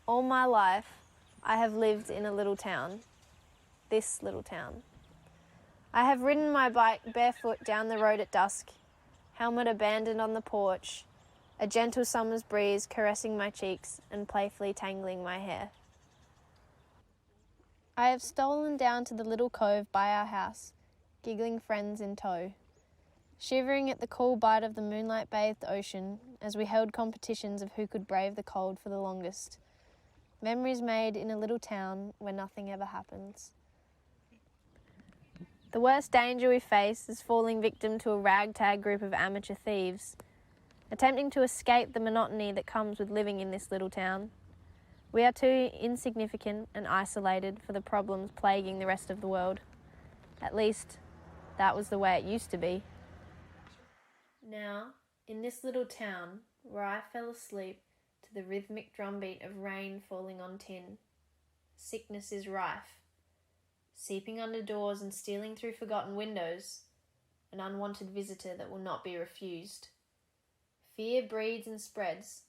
All my life, I have lived in a little town, this little town. I have ridden my bike barefoot down the road at dusk, helmet abandoned on the porch, a gentle summer's breeze caressing my cheeks and playfully tangling my hair. I have stolen down to the little cove by our house, giggling friends in tow, shivering at the cool bite of the moonlight-bathed ocean as we held competitions of who could brave the cold for the longest. Memories made in a little town where nothing ever happens. The worst danger we face is falling victim to a ragtag group of amateur thieves, attempting to escape the monotony that comes with living in this little town. We are too insignificant and isolated for the problems plaguing the rest of the world. At least, that was the way it used to be. Now, in this little town, where I fell asleep to the rhythmic drumbeat of rain falling on tin, sickness is rife, seeping under doors and stealing through forgotten windows, an unwanted visitor that will not be refused. Fear breeds and spreads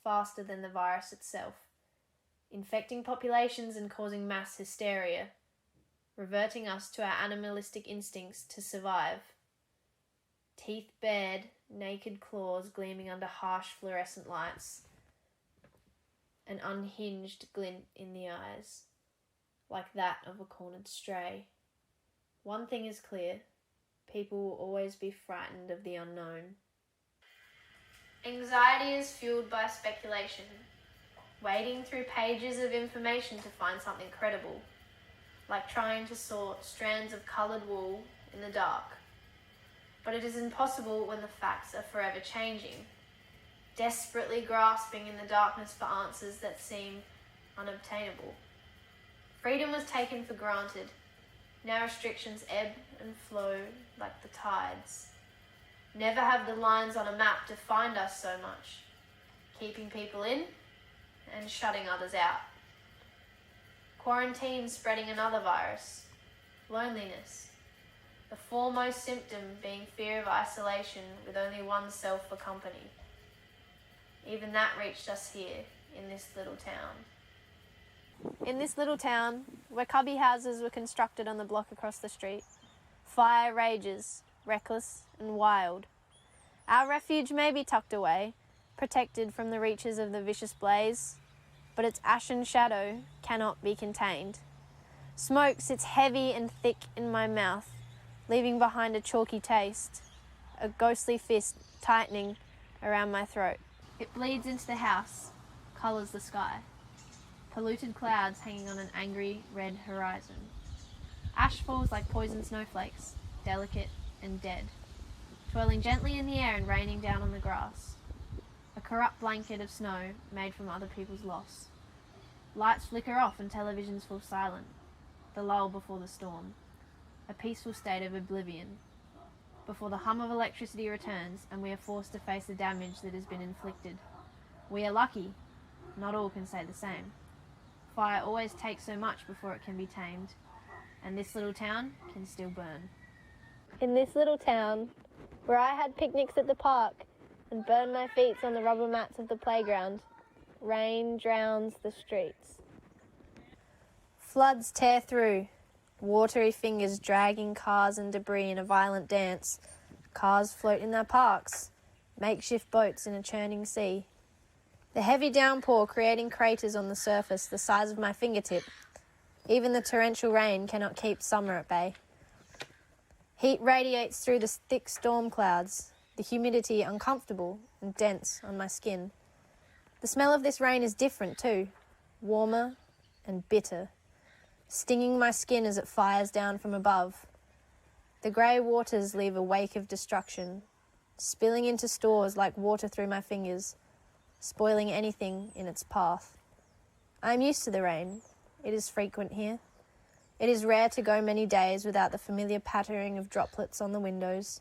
faster than the virus itself, infecting populations and causing mass hysteria, reverting us to our animalistic instincts to survive. Teeth bared, naked claws gleaming under harsh fluorescent lights, an unhinged glint in the eyes, like that of a cornered stray. One thing is clear, people will always be frightened of the unknown. Anxiety is fueled by speculation, wading through pages of information to find something credible, like trying to sort strands of coloured wool in the dark. But it is impossible when the facts are forever changing, desperately grasping in the darkness for answers that seem unobtainable. Freedom was taken for granted. Now restrictions ebb and flow like the tides. Never have the lines on a map defined us so much, keeping people in and shutting others out. Quarantine spreading another virus, loneliness, the foremost symptom being fear of isolation with only oneself for company. Even that reached us here in this little town. In this little town, where cubby houses were constructed on the block across the street, fire rages, reckless and wild. Our refuge may be tucked away, protected from the reaches of the vicious blaze, but its ashen shadow cannot be contained. Smoke sits heavy and thick in my mouth, leaving behind a chalky taste, a ghostly fist tightening around my throat. It bleeds into the house, colours the sky. Polluted clouds hanging on an angry red horizon. Ash falls like poisoned snowflakes, delicate and dead, twirling gently in the air and raining down on the grass. A corrupt blanket of snow made from other people's loss. Lights flicker off and televisions fall silent, the lull before the storm, a peaceful state of oblivion, before the hum of electricity returns and we are forced to face the damage that has been inflicted. We are lucky, not all can say the same. Fire always takes so much before it can be tamed, and this little town can still burn. In this little town, where I had picnics at the park and burned my feet on the rubber mats of the playground, rain drowns the streets. Floods tear through, watery fingers dragging cars and debris in a violent dance. Cars float in their parks, makeshift boats in a churning sea. The heavy downpour creating craters on the surface the size of my fingertip. Even the torrential rain cannot keep summer at bay. Heat radiates through the thick storm clouds, the humidity uncomfortable and dense on my skin. The smell of this rain is different too, warmer and bitter, stinging my skin as it fires down from above. The grey waters leave a wake of destruction, spilling into stores like water through my fingers, spoiling anything in its path. I am used to the rain. It is frequent here. It is rare to go many days without the familiar pattering of droplets on the windows.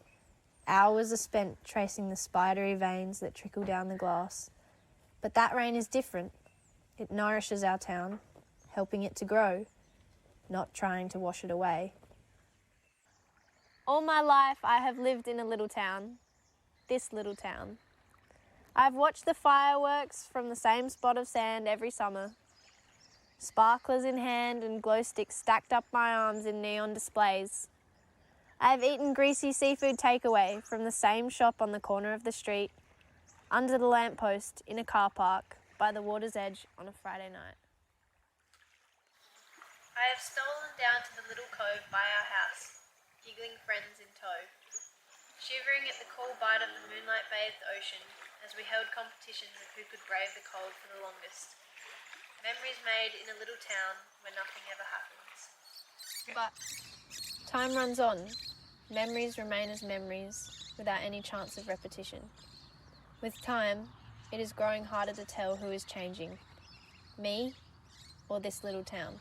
Hours are spent tracing the spidery veins that trickle down the glass. But that rain is different. It nourishes our town, helping it to grow, not trying to wash it away. All my life I have lived in a little town, this little town. I've watched the fireworks from the same spot of sand every summer, sparklers in hand and glow sticks stacked up my arms in neon displays. I have eaten greasy seafood takeaway from the same shop on the corner of the street, under the lamppost, in a car park, by the water's edge on a Friday night. I have stolen down to the little cove by our house, giggling friends in tow, shivering at the cool bite of the moonlight-bathed ocean as we held competitions of who could brave the cold for the longest. Memories made in a little town where nothing ever happens. But time runs on. Memories remain as memories, without any chance of repetition. With time, it is growing harder to tell who is changing, me or this little town.